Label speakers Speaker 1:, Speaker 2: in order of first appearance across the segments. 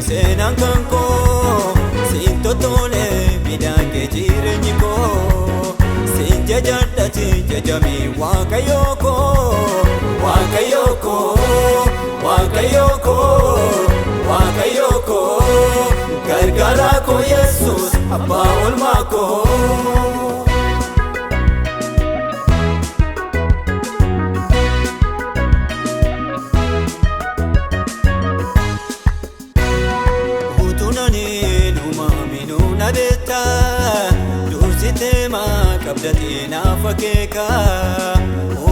Speaker 1: Seenaan kan koo siin totoolee midhaan jireenyi koo siin jajadhati jajamee Waaqayyoo koo Waaqayyoo koo Waaqayyoo koo Waaqayyoo koo gargaaraa koo Yesuus abbaa oolmaa koo. Kabdatina fakeka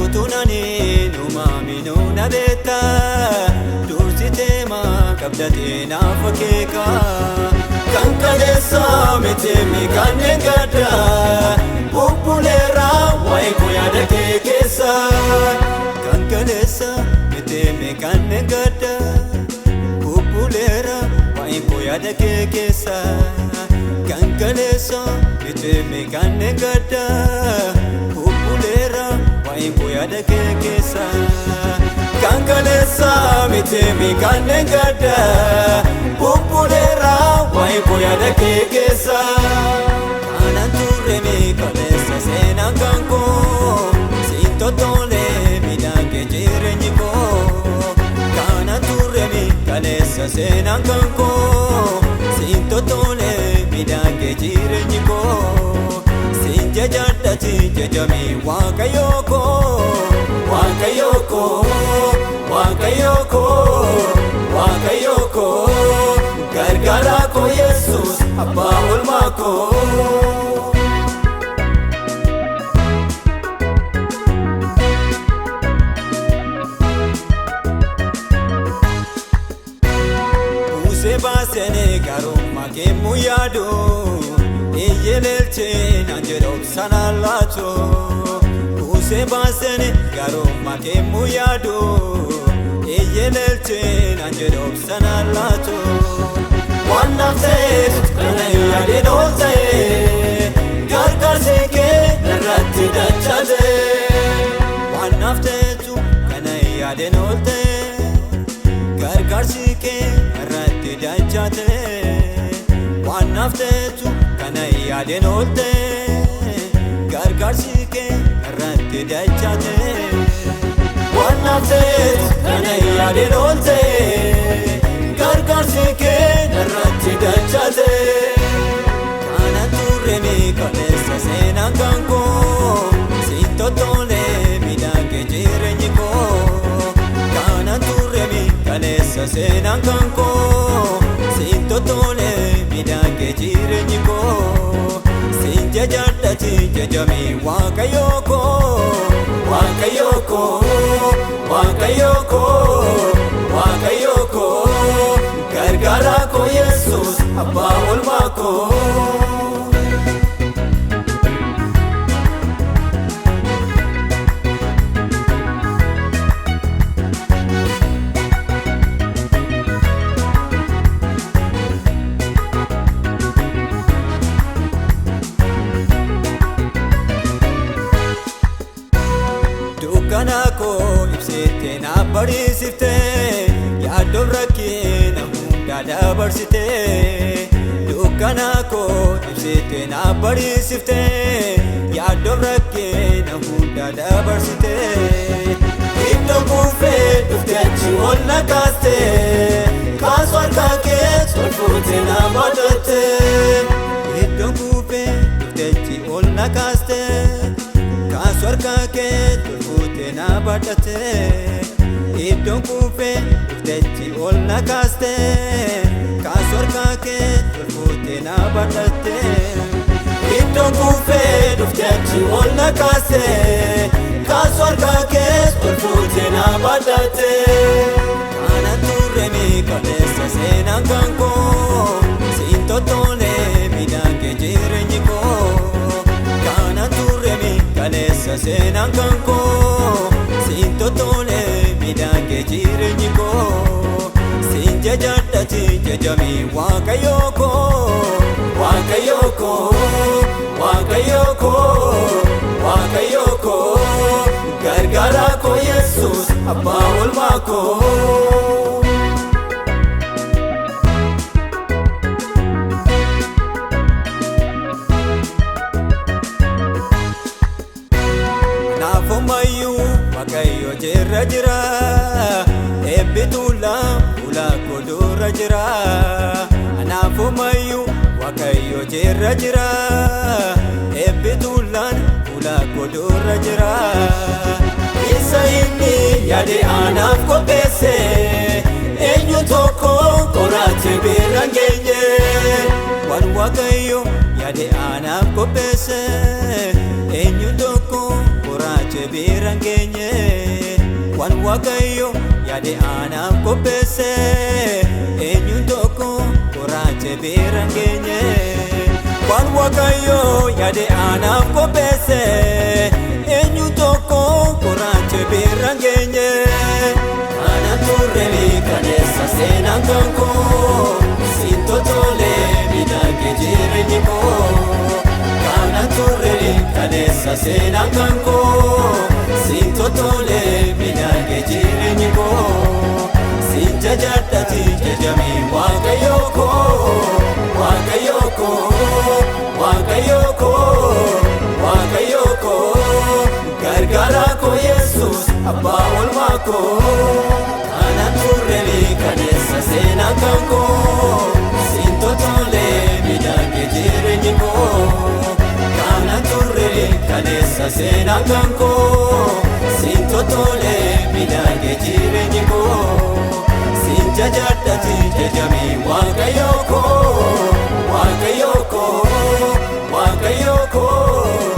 Speaker 1: utunani numaminu nabeta dursitema kabdatina fakeka kankalesa metemi kanengada populera waikoyada kekesa kankalesa metemi kanengada populera waikoyada kekesa kankalesa metemi kanengada populera waikoyada kekesa kankalesa metemi kanengada populera waikoyada kekesa kananturemi kalesa seenaan kan koo siin totoolee midhaan jireenyi koo kananturemi kalesa seenaan kan koo siin totoolee midhaan jireenyi koo siin jajadhati jajamee Waaqayyoo koo Waaqayyoo koo Waaqayyoo koo Waaqayyoo koo gargaaraa koo Yesuus abbaa oolmaa koo. Baasene garummaa keemuu yaadu eeyyeelcheen anjedhoof sana laatu. Buusee baasene garummaa keemuu yaadu eeyyeelcheen anjedhoof sana laatu. Waan naafteetu kana yaadeen ol ta'e gargaarsi kee irratti dachate. Waan naafteetu kana yaadeen ol ta'e gargaarsi kee irratti dachate. Waan naafteetu kana yaadeen oolte gargaarsi kee irratti dachate. Waan naafteetu kana yaadeen oolte gargaarsi kee irratti dachate. Kana turremi kaleessa seenaan kan koo siin totoolee midhaan jireenyi koo kana turremi kaleessa seenaan kan koo siin totoolee midhaan jireenyi koo siin jajadhati jajamee Waaqayyoo koo Waaqayyoo koo Waaqayyoo koo Waaqayyoo koo gargaaraa koo Yesuus abbaa oolmaa koo. Kanako ibsite na barisifte yaaddo rakkee na hunda dabarsite. Kanako ibsite na barisifte yaaddo rakkee na hunda dabarsite. Iddoo buufee dhufte achi ol na kaaste kaasuu harkaa kee ol fuutee na baatatte. Iddoo buufee dhufte achi ol na kaaste kaasuu harkaa kee tolfuute na badhatte iddoon kuufee dhufteetti ol na kaaste kaas harka kee tolfuute na badhatte iddoon kuufee dhufteetti ol na kaaste kaas harka kee tolfuute na badhatte kana turremi kaleessa seenaan kan koo siin tottole midhaan kee jireenyi koo kana turremi kaleessa seenaan kan koo siin tottole midhaan kee jireenyi koo siin jajadhati jajami waaqayyoo koo waaqayyoo koo waaqayyoo koo waaqayyoo koo gargaaraa koo Yesuus abbaa oolmaa koo. Naafumayyuu waaqayyo jirra jira eebbituula fuula koo dura jira naafumayyuu waaqayyo jirra jira eebbituulaan fuula koo dura jira isa inni yaade anaaf qopheesse eenyu tokko qoraatee bira hin geenye waan waaqayyo yaade anaaf qopheesse eenyu tokko qoraatee bira hin geenye waan waaqayyo yaade anaaf qopheesse eenyu tokko qoraatee bira hin geenye waan waaqayyo yaade anaaf qopheesse eenyu tokko qoraatee bira hin geenye kana turremi kaleessa seenaan kan koo siin tottole midhaan kee jireenyi koo kana turremi kaleessa seenaan kan koo siin tottole midhaan kee jireenyi koo siin jajadhati jajami waaqayyoo koo waaqayyoo koo waaqayyoo koo waaqayyoo koo gargaaraa koo Yesuus abbaa oolmaa koo kana turremi kaleessa seenaan kan koo siin tottole midhaan kee jireenyi koo kana turremi kaleessa seenaan kan koo siin tottole midhaan kee jireenyi koo siin jajadhati jajami waaqayyoo koo waaqayyoo koo waaqayyoo koo